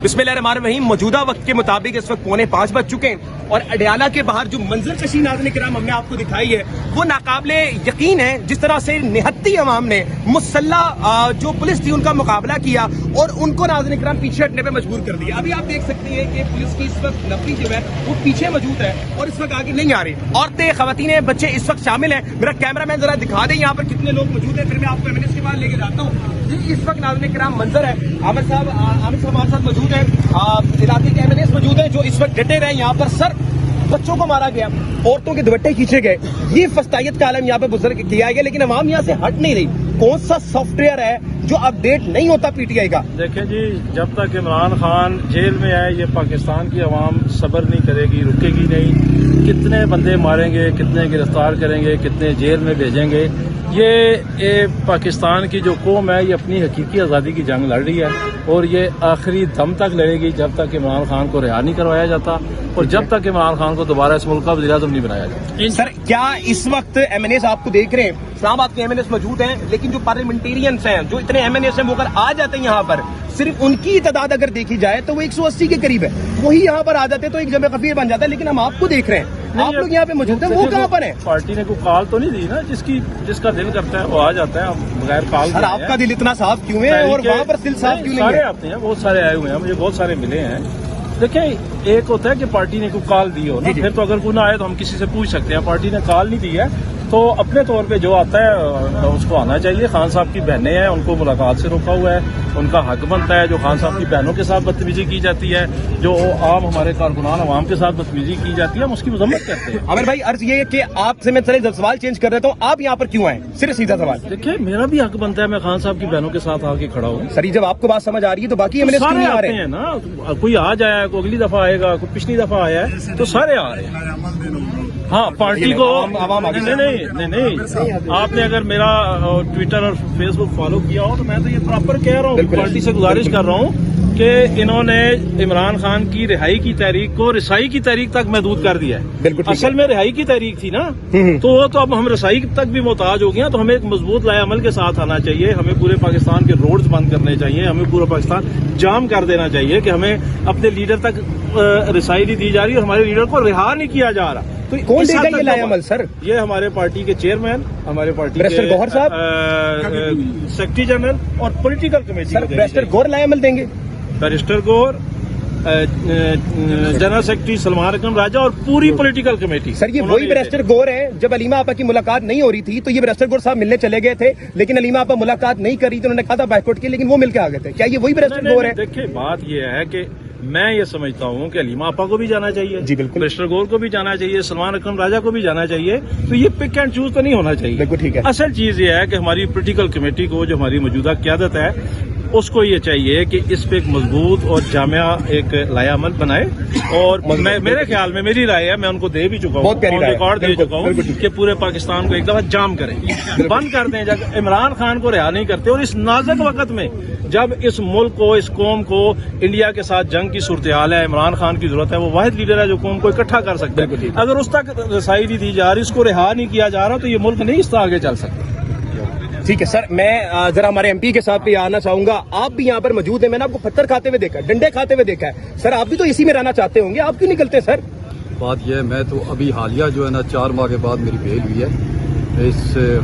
बिस्मिल्लाहिर्रहमानिर्रहीम। मौजूदा वक्त के मुताबिक इस वक्त 4:45 बज चुके हैं और अडयाला के बाहर जो मंजर कशी नाज़रीन किराम हमने आपको दिखाई है वो नाकाबिले यकीन है। जिस तरह से निहत्ती अवाम ने मुसल्लह जो पुलिस थी उनका मुकाबला किया और उनको नाज़रीन किराम पीछे हटने पर मजबूर कर दिया। अभी आप देख सकते हैं कि पुलिस की इस वक्त नफरी जो है वो पीछे मौजूद है और इस वक्त आगे नहीं आ रही। औरतें, खवातीनें, बच्चे इस वक्त शामिल हैं। मेरा कैमरामैन जरा दिखा दे यहाँ पर कितने लोग मौजूद हैं, फिर मैं आपको एमएनएस के बाद लेके जाता हूँ। इस वक्त नाज़रीन किराम मंजर है। आमिर साहब हमारे साथ मौजूद हैं, इलाके के एमएनएस मौजूद हैं जो इस वक्त डटे रहे। यहाँ पर सर बच्चों को मारा गया, औरतों के दुपट्टे खींचे गए, ये फस्तायत का आलम यहाँ पे बुजुर्ग किया गया, लेकिन अवाम यहाँ से हट नहीं रही। कौन सा सॉफ्टवेयर है जो अपडेट नहीं होता पीटीआई का? देखें जी, जब तक इमरान खान जेल में है ये पाकिस्तान की अवाम सब्र नहीं करेगी, रुकेगी नहीं। कितने बंदे मारेंगे, कितने गिरफ्तार करेंगे, कितने जेल में भेजेंगे। ये पाकिस्तान की जो कौम है ये अपनी हकीकी आज़ादी की जंग लड़ रही है और ये आखिरी दम तक लड़ेगी जब तक इमरान खान को रिहा नहीं करवाया जाता और जब तक इमरान खान को दोबारा इस मुल्क का वज़ीर-ए-आज़म नहीं बनाया जाता। सर क्या इस वक्त एमएनएस आपको देख रहे हैं, इस्लामाबाद के एमएनएस मौजूद हैं, लेकिन जो पार्लियामेंटेरियंस हैं, जो इतने एमएनएस हैं, वो अगर आ जाते हैं यहाँ पर, सिर्फ उनकी तादाद अगर देखी जाए तो वो 180 के करीब है। वही यहाँ पर आ जाते तो एक जमे कफीर बन जाता है। लेकिन हम आपको देख रहे हैं, आप लोग यहाँ पे मौजूद हैं, वो कहाँ पर है? पार्टी ने कोई कॉल तो नहीं दी ना, जिसका दिल करता है वो आ जाता है बगैर कॉल। सर आपका दिल इतना साफ क्यों है और वहाँ पर दिल साफ क्यों नहीं है? सारे आते हैं, बहुत सारे आए हुए हैं, मुझे बहुत सारे मिले हैं। देखिए, एक होता है कि पार्टी ने कोई कॉल दी हो ना, फिर तो अगर कोई ना आए तो हम किसी से पूछ सकते हैं। पार्टी ने कॉल नहीं दी है तो अपने तौर पे जो आता है उसको आना चाहिए। खान साहब की बहनें हैं, उनको मुलाकात से रोका हुआ है, उनका हक बनता है। जो खान साहब की बहनों के साथ बदतमीजी की जाती है, जो आम हमारे कारकुनान अवाम के साथ बदतमीजी की जाती है, हम उसकी मजम्मत करते हैं। आमिर भाई, अर्ज ये है कि आपसे मैं जब सवाल चेंज कर देता हूँ, आप यहाँ पर क्यों आए? सिर्फ सीधा सवाल। देखिए, मेरा भी हक बनता है, मैं खान साहब की बहनों के साथ आके खड़ा हूँ। सर जब आपको बात समझ आ रही है तो बाकी एमएनएस सारे आ आते रहे हैं ना, कोई आज आया, कोई अगली दफा आएगा, कोई पिछली दफा आया है, तो सारे आ रहे हैं। हाँ, पार्टी को नहीं, आपने अगर मेरा ट्विटर और फेसबुक फॉलो किया हो तो मैं तो ये प्रॉपर कह रहा हूँ, पार्टी से गुजारिश कर रहा हूँ कि इन्होंने इमरान खान की रिहाई की तारीख को रसाई की तारीख तक महदूद कर दिया है। असल में रिहाई की तारीख थी ना, तो वो तो अब हम रसाई तक भी मोहताज हो गए हैं। तो हमें एक मजबूत लाएअमल के साथ आना चाहिए। हमें पूरे पाकिस्तान के रोड्स बंद करने चाहिए, हमें पूरा पाकिस्तान जाम कर देना चाहिए कि हमें अपने लीडर तक रसाई नहीं दी जा रही और हमारे लीडर को रिहा नहीं किया जा रहा। तो कौन देगा ये लाएअमल? सर ये हमारे पार्टी के चेयरमैन, हमारे पार्टी बैरिस्टर गौहर साहब, सेक्रेटरी जनरल और political committee. Sir barrister Gohar लाएअमल देंगे? Barrister Gohar, general secretary Salman Akram Raja और पूरी पॉलिटिकल कमेटी। सर ये वही बैरिस्टर गौहर है, जब अलीमा आपा की मुलाकात नहीं हो रही थी तो ये बैरिस्टर गौहर साहब मिलने चले गए थे, लेकिन अलीमा आपा मुलाकात नहीं करी थी, उन्होंने कहा था बाइकआउट की, लेकिन वो मिलकर आ गए थे। क्या ये वही बैरिस्टर गौहर है? देखिए, बात ये है कि मैं ये समझता हूँ कि अलीमा आपा को भी जाना चाहिए, जी बिल्कुल, बैरिस्टर गौहर को भी जाना चाहिए, सलमान अकरम राजा को भी जाना चाहिए। तो ये पिक एंड चूज तो नहीं होना चाहिए। बिल्कुल ठीक है। असल चीज ये है कि हमारी पॉलिटिकल कमेटी को, जो हमारी मौजूदा क़यादत है, उसको ये चाहिए कि इस पे एक मजबूत और जामिया एक लाएअमल बनाए। और मेरे ख्याल में, मेरी राय है, मैं उनको दे भी चुका हूँ, रिकॉर्ड दे चुका हूँ कि पूरे पाकिस्तान को एक दफा जाम करें, बंद कर दें। जब इमरान खान को रिहा नहीं करते और इस नाजुक वक्त में जब इस मुल्क को, इस कौम को इंडिया के साथ जंग की सूरत-ए-हाल है, इमरान खान की जरूरत है। वो वाहिद लीडर है जो कौम को इकट्ठा कर सकते हैं। अगर उस तक रसाई नहीं दी जा रही, इसको रिहा नहीं किया जा रहा, तो ये मुल्क नहीं इस तरह आगे चल सकता। ठीक है सर, मैं जरा हमारे एमपी के साथ भी आना चाहूंगा। आप भी यहाँ पर मौजूद हैं, मैंने आपको पत्थर खाते हुए देखा है, डंडे खाते हुए देखा है। सर आप भी तो इसी में रहना चाहते होंगे, आप क्यों निकलते सर? बात यह है, मैं तो अभी हालिया जो है ना 4 माह के बाद मेरी बेल हुई है। इस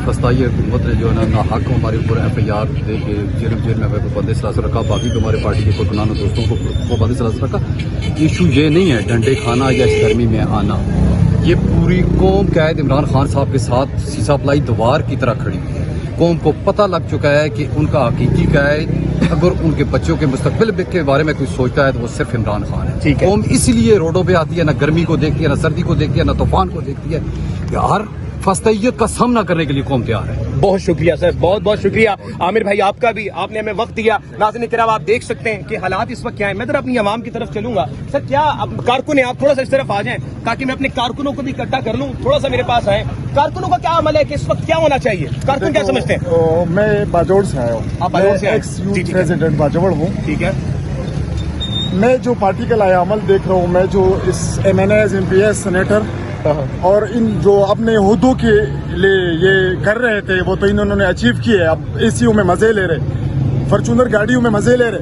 फस्ताई हुकूमत ने जो है ना नाहक हमारे ऊपर FIR दे के जेल में हमें बंदे सलास रखा, बाकी तो हमारे पार्टी के कारकुनान दोस्तों को बंदे सलास रखा। इशू ये नहीं है डंडे खाना या इस गर्मी में आना, ये पूरी कौम कैद इमरान खान साहब के साथ सीसा पलाई दीवार की तरह खड़ी हुई है। कौम को पता लग चुका है कि उनका हकीकी कैद, अगर उनके बच्चों के मुस्तकबिल के बारे में कोई सोचता है तो वो सिर्फ इमरान खान है। कौम इसलिए रोडों पे आती है, ना गर्मी को देखती है, ना सर्दी को देखती है, ना तूफान को देखती है। हर फस्तैयत का सामना करने के लिए कौम तैयार है। बहुत शुक्रिया सर, बहुत बहुत शुक्रिया। आमिर भाई आपका भी, आपने हमें वक्त दिया। नाज़रीन किराम आप देख सकते हैं कि हालात इस वक्त क्या है। मैं जरा अपनी आवाम की तरफ चलूंगा। सर क्या अब कारकुन है, आप थोड़ा सा इस तरफ आ जाएं ताकि मैं अपने कारकुनों को भी इकट्ठा कर लूं, थोड़ा सा मेरे पास आए। कारकुनों का क्या अमल है कि इस वक्त क्या होना चाहिए? कारकुन क्या समझते हैं? मैं बाजोड़ से आया हूँ, आप बाजोड़ से एक्स यूथ प्रेसिडेंट बाजोड़ हूँ। ठीक है। मैं जो पार्टी का लाएअमल देख रहा हूँ, मैं जो इस MNAs, MPs, सेनेटर और इन जो अपने हुद्दों के लिए ये कर रहे थे, वो तो इन्होंने अचीव किए। अब एसीओ में मजे ले रहे, फॉर्च्यूनर गाड़ियों में मजे ले रहे।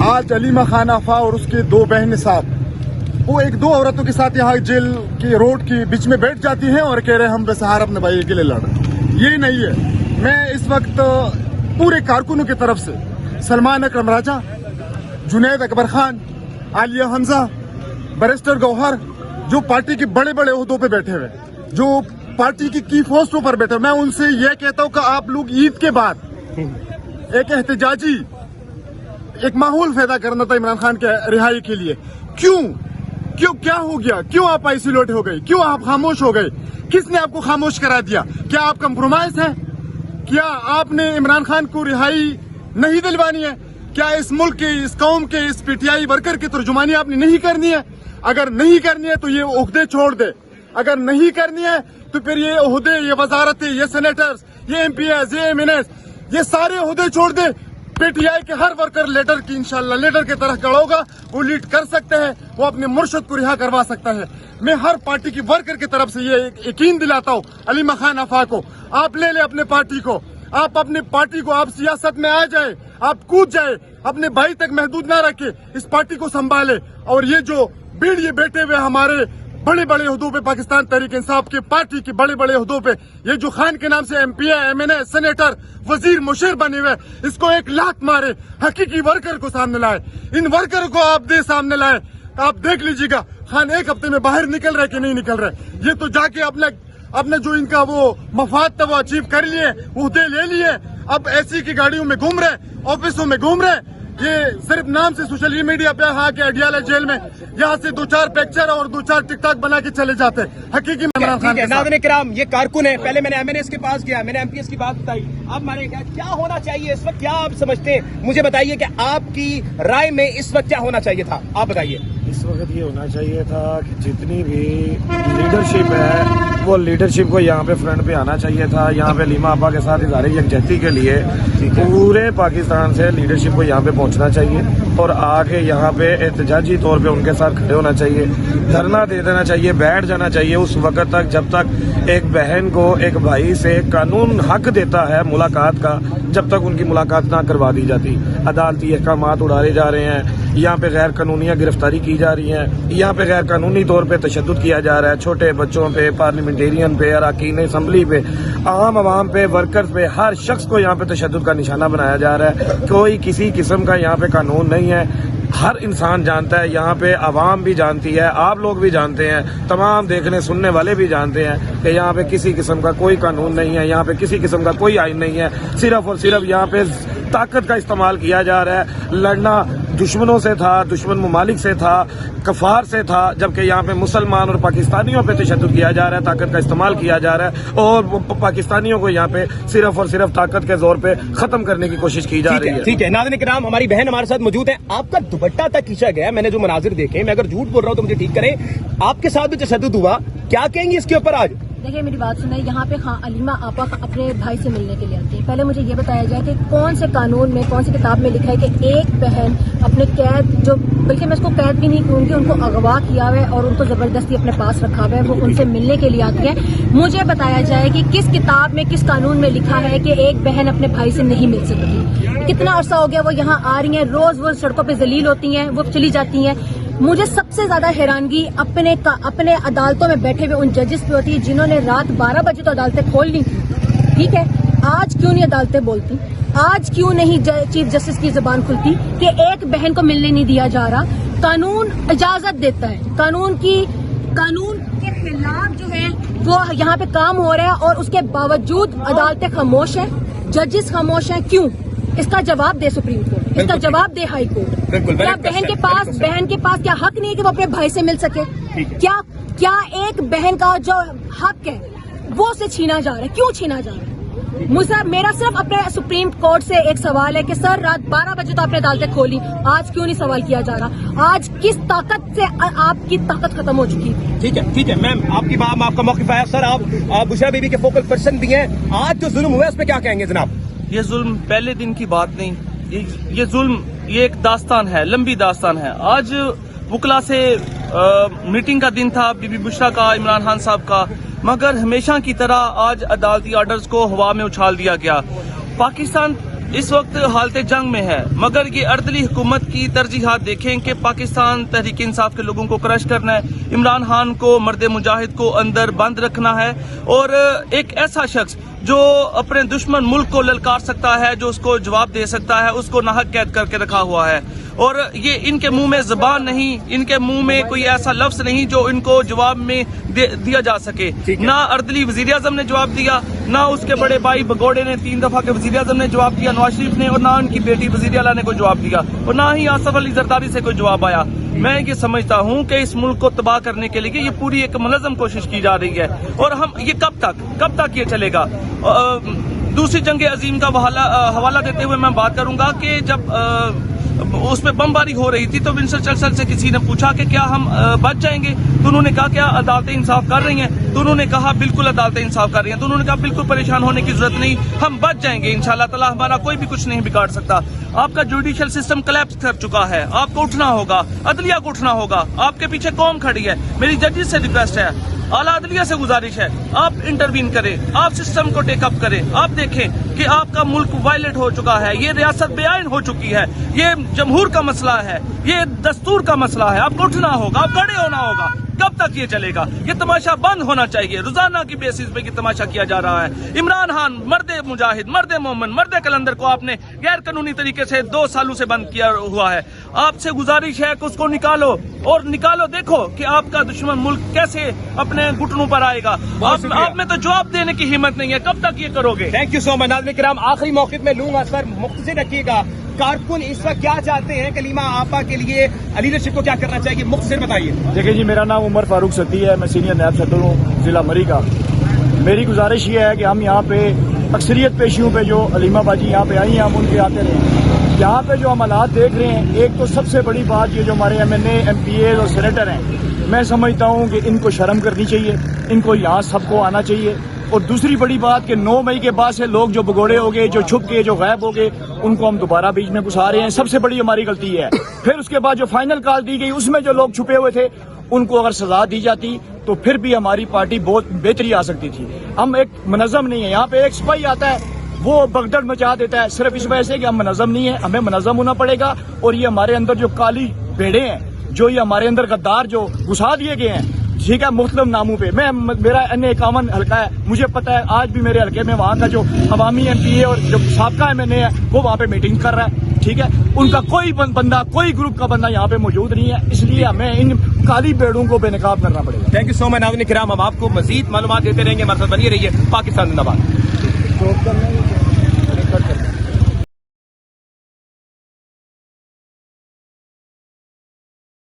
आज अलीमा खान आफा और उसके 2 बहन साहब वो एक 2 औरतों के साथ यहाँ जेल के रोड के बीच में बैठ जाती हैं और कह रहे हैं हम बेसहारा अपने भाई के लिए लड़ रहे हैं। ये नहीं है। मैं इस वक्त पूरे कारकुनों की तरफ से सलमान अकरम राजा, जुनैद अकबर खान, आलिया हमजा, बैरिस्टर गौहर, जो पार्टी के बड़े बड़े ओहदों पे बैठे हुए, जो पार्टी की पोस्टों पर बैठे, मैं उनसे यह कहता हूं कि आप लोग ईद के बाद एक एहतजाजी एक माहौल पैदा करना था इमरान खान के रिहाई के लिए। क्यों क्या हो गया? क्यों आप आइसोलेट हो गए? क्यों आप खामोश हो गए? किसने आपको खामोश करा दिया? क्या आप कंप्रोमाइज हैं? क्या आपने इमरान खान को रिहाई नहीं दिलवानी है? क्या इस मुल्क के, इस कौम के, इस पीटीआई वर्कर की तर्जुमानी आपने नहीं करनी है? अगर नहीं करनी है तो ये ओहदे छोड़ दे। अगर नहीं करनी है तो फिर ये ओहदे, ये वजारतें, ये सेनेटर्स, ये एमपीएस, ये एमएनएस, ये सारे ओहदे छोड़ दे। पीटीआई के हर वर्कर लीडर की इंशाल्लाह लीडर की तरह खड़ा होगा, वो लीड कर सकते हैं, वो अपने मुर्शद को रिहा करवा सकता है। मैं हर पार्टी की वर्कर की तरफ से ये यकीन दिलाता हूँ अलीमा खान आफा को, आप ले अपने पार्टी को, आप अपने पार्टी को, आप सियासत में आ जाए, आप कूद जाए, अपने भाई तक महदूद ना रखे, इस पार्टी को संभाले। और ये जो बीड़िए बैठे हुए हमारे बड़े बड़े ओहदों पे, पाकिस्तान तहरीक इंसाफ के पार्टी के बड़े बड़े ओहदों पे, ये जो खान के नाम से एमपी, एमएनए, सेनेटर, वजीर, मुशीर बने हुए, इसको एक लात मारे, हकीकी वर्कर को सामने लाए। इन वर्कर को आप सामने लाए, आप देख लीजिएगा खान 1 हफ्ते में बाहर निकल रहे कि नहीं निकल रहे। ये तो जाके अपने जो इनका वो मफाद था वो अचीव कर लिए, ओहदे ले लिए, अब ऐसी की गाड़ियों में घूम रहे, ऑफिसों में घूम रहे। ये सिर्फ नाम से सोशल मीडिया पे हाँ के अडियाला जेल में यहाँ से 2-4 पिक्चर और 2-4 टिकटॉक बना के चले जाते हैं। हकीकी इमरान खान के साथ। नाज़रीन किराम, ये कारकुन है। पहले मैंने एमएनएस के पास गया, मैंने एमपीएस की बात बताई। अब हमारे क्या होना चाहिए इस वक्त? क्या आप समझते हैं? मुझे बताइए कि आपकी राय में इस वक्त क्या होना चाहिए था? आप बताइए। इस वक्त ये होना चाहिए था कि जितनी भी लीडरशिप है वो लीडरशिप को यहाँ पे फ्रंट पे आना चाहिए था। यहाँ पे लीमा आपा के साथ इज़हार यकजहती के लिए पूरे पाकिस्तान से लीडरशिप को यहाँ पे पहुँचना चाहिए और आके यहाँ पे एहतजाजी तौर पे उनके साथ खड़े होना चाहिए, धरना दे देना चाहिए, बैठ जाना चाहिए उस वक्त तक जब तक एक बहन को एक भाई से कानून हक देता है मुलाकात का, जब तक उनकी मुलाकात ना करवा दी जाती। अदालती अहकामात उड़ाए जा रहे हैं, यहाँ पे गैर कानूनी गिरफ्तारी की जा रही है, यहाँ पे गैर कानूनी तौर पे तशद्दुद किया जा रहा है, छोटे बच्चों पे, पार्लियामेंटेरियन पे, अरकान असम्बली पे, आवाम पे, वर्कर्स पे, हर शख्स को यहाँ पे तशद्दुद का निशाना बनाया जा रहा है। कोई किसी किस्म का यहाँ पे कानून नहीं है। हर इंसान जानता है, यहाँ पे आवाम भी जानती है, आप लोग भी जानते हैं, तमाम देखने सुनने वाले भी जानते हैं कि यहाँ पे किसी किस्म का कोई कानून नहीं है, यहाँ पे किसी किस्म का कोई आइन नहीं है। सिर्फ और सिर्फ यहाँ पे ताकत का इस्तेमाल किया जा रहा है। लड़ना दुश्मनों से था, दुश्मन ममालिक से था, कफार से था, जबकि यहाँ पे मुसलमान और पाकिस्तानियों पे तशद्दुद किया जा रहा है, ताकत का इस्तेमाल किया जा रहा है और पाकिस्तानियों को यहाँ पे सिर्फ और सिर्फ ताकत के जोर पे खत्म करने की कोशिश की जा रही है। ठीक है नाज़रीन किराम, हमारी बहन हमारे साथ मौजूद है। आपका दुपट्टा तक खींचा गया, मैंने जो मनाजिर देखे, मैं अगर झूठ बोल रहा हूँ तो मुझे ठीक करें, आपके साथ भी तशद्दुद हुआ, क्या कहेंगे इसके ऊपर? आज देखिए मेरी बात सुनाई, यहाँ पे अलीमा आपा अपने भाई से मिलने के लिए आती है। पहले मुझे ये बताया जाए कि कौन से कानून में, कौन सी किताब में लिखा है कि एक बहन अपने कैद, जो बल्कि मैं उसको कैद भी नहीं कहूँगी, उनको अगवा किया हुआ है और उनको जबरदस्ती अपने पास रखा हुआ है, वो उनसे मिलने के लिए आती है। मुझे बताया जाए कि किस किताब में, किस कानून में लिखा है कि एक बहन अपने भाई से नहीं मिल सकती। कितना अरसा हो गया वो यहाँ आ रही है, रोज वो सड़कों पर जलील होती हैं, वो चली जाती हैं। मुझे सबसे ज्यादा हैरानगी अपने अदालतों में बैठे हुए उन जजेस पे होती है जिन्होंने रात 12 बजे तो अदालतें खोल ली थी। ठीक है, आज क्यों नहीं अदालतें बोलती? आज क्यों नहीं चीफ जस्टिस की जुबान खुलती कि एक बहन को मिलने नहीं दिया जा रहा? कानून इजाजत देता है, कानून के खिलाफ जो है वो यहाँ पे काम हो रहा है और उसके बावजूद अदालतें खामोश है, जजेस खामोश है। क्यों? इसका जवाब दे सुप्रीम कोर्ट, इसका जवाब दे हाई कोर्ट। क्या बहन के पास क्या हक नहीं है कि वो अपने भाई से मिल सके? क्या एक बहन का जो हक है वो से छीना जा रहा है? क्यों छीना जा रहा है? मेरा सिर्फ अपने सुप्रीम कोर्ट से एक सवाल है कि सर रात 12 बजे तो आपने अदालतें खोली, आज क्यों नहीं सवाल किया जा रहा? आज किस ताकत से आपकी ताकत खत्म हो चुकी है? ठीक है मैम, आपकी बात, आपका मौक़िफ़ है। सर आप बुशरा बीबी के फोकल पर्सन भी हैं, आज जो जुल्म हुआ है उस पर क्या कहेंगे जनाब? ये जुल्म पहले दिन की बात नहीं, ये जुल्म ये एक दास्तान है, लंबी दास्तान है। आज वकला से मीटिंग का दिन था, बीबी बुशरा का, इमरान खान साहब का, मगर हमेशा की तरह आज अदालती ऑर्डर्स को हवा में उछाल दिया गया। पाकिस्तान इस वक्त हालत जंग में है, मगर ये अर्दली हुकूमत की तरजीहात देखें कि पाकिस्तान तहरीक इंसाफ के लोगों को क्रश करना है, इमरान खान को मर्द मुजाहिद को अंदर बंद रखना है, और एक ऐसा शख्स जो अपने दुश्मन मुल्क को ललकार सकता है, जो उसको जवाब दे सकता है, उसको नाहक कैद करके रखा हुआ है। और ये इनके मुंह में जबान नहीं, इनके मुंह में कोई ऐसा लफ्ज नहीं जो इनको जवाब में दिया जा सके। ना अर्दली वजीर आजम ने जवाब दिया, ना उसके बड़े भाई भगोड़े ने 3 दफा के वजीर आजम ने जवाब दिया, नवाज शरीफ ने, और ना उनकी बेटी वजीर आला ने कोई जवाब दिया, और ना ही आसफ अली जरदारी से कोई जवाब आया। मैं ये समझता हूँ कि इस मुल्क को तबाह करने के लिए ये पूरी एक मुनज़्ज़म कोशिश की जा रही है, और हम ये कब तक ये चलेगा। दूसरी जंग अजीम का हवाला देते हुए मैं बात करूंगा कि जब उस पर बमबारी हो रही थी तो विंस्टन चर्चिल से किसी ने पूछा कि क्या हम बच जाएंगे, तो उन्होंने कहा क्या अदालतें इंसाफ कर रही हैं, तो उन्होंने कहा बिल्कुल अदालतें इंसाफ कर रही हैं, तो उन्होंने कहा बिल्कुल परेशान होने की जरूरत नहीं, हम बच जाएंगे इंशाल्लाह ताला, हमारा कोई भी कुछ नहीं बिगाड़ सकता। आपका जुडिशियल सिस्टम कोलैप्स कर चुका है, आपको उठना होगा, अदलिया को उठना होगा, आपके पीछे कौम खड़ी है। मेरी जजेस से रिक्वेस्ट है, आला अदलिया से गुजारिश है, आप इंटरवीन करें, आप सिस्टम को टेकअप करें, आप देखें कि आपका मुल्क वायलेट हो चुका है, ये रियासत बेआइन हो चुकी है, ये जमहूर का मसला है, ये दस्तूर का मसला है, आपको उठना होगा, आप खड़े होना होगा। कब तक ये चलेगा? ये तमाशा बंद होना चाहिए। रोजाना की बेसिस पे ये तमाशा किया जा रहा है। इमरान खान मर्द मुजाहिद, मर्द मोमन, मर्द कलंदर को आपने गैर कानूनी तरीके से 2 सालों से बंद किया हुआ है। आपसे गुजारिश है कि उसको निकालो, और निकालो, देखो कि आपका दुश्मन मुल्क कैसे अपने घुटनों पर आएगा। आप में तो जवाब देने की हिम्मत नहीं है, कब तक ये करोगे? Thank you so much. नाज़रीन किराम, आखिरी मौक़िफ़ में लूंगा, इस पर मुख्तसर रखिएगा। कारकुन इस वक्त क्या चाहते हैं, कलीमा आपा के लिए लीडरशिप को क्या करना चाहिए, मुख्तसर बताइए। देखिए जी, मेरा नाम उमर फारूक सती है, मैं सीनियर नायब सदर हूँ जिला मरी का। मेरी गुजारिश ये है कि हम यहाँ पे अक्सरियत पेशियों पे जो अलीमा बाजी यहाँ पे आई हैं, हम उनके आते रहे। यहाँ पे जो हम हालात देख रहे हैं, एक तो सबसे बड़ी बात ये जो हमारे MNA, MPA और सेनेटर हैं, मैं समझता हूँ कि इनको शर्म करनी चाहिए, इनको यहाँ सबको आना चाहिए। और दूसरी बड़ी बात कि 9 मई के बाद से लोग जो भगोड़े हो गए, जो छुप गए, जो गायब हो गए, उनको हम दोबारा बीच में घुसा रहे हैं, सबसे बड़ी हमारी गलती है। फिर उसके बाद जो फाइनल कॉल दी गई, उसमें जो लोग छुपे हुए थे उनको अगर सजा दी जाती तो फिर भी हमारी पार्टी बहुत बेहतरी आ सकती थी। हम एक मुनज़्ज़म नहीं है, यहाँ पे एक सिपाही आता है, वो भगदड़ मचा देता है, सिर्फ इस वजह से कि हम मुनज़्ज़म नहीं है। हमें मुनज़्ज़म होना पड़ेगा, और ये हमारे अंदर जो काली भेड़े हैं, जो ये हमारे अंदर गद्दार जो घुसा दिए गए हैं, ठीक है, मुख्तलिफ नामों पे। मेरा NA51 हल्का है, मुझे पता है आज भी मेरे हल्के में वहाँ का जो अवामी MPA और जो साबका MNA है वो वहाँ पे मीटिंग कर रहा है, ठीक है। उनका कोई बंदा, कोई ग्रुप का बंदा यहाँ पे मौजूद नहीं है, इसलिए हमें इन काली बेड़ों को बेनकाब करना पड़ेगा। Thank you so much. नाज़रीन किराम, हम आपको मजीद मालूमात देते रहेंगे, हमारे साथ बनी रहिए। पाकिस्तान जिंदाबाद।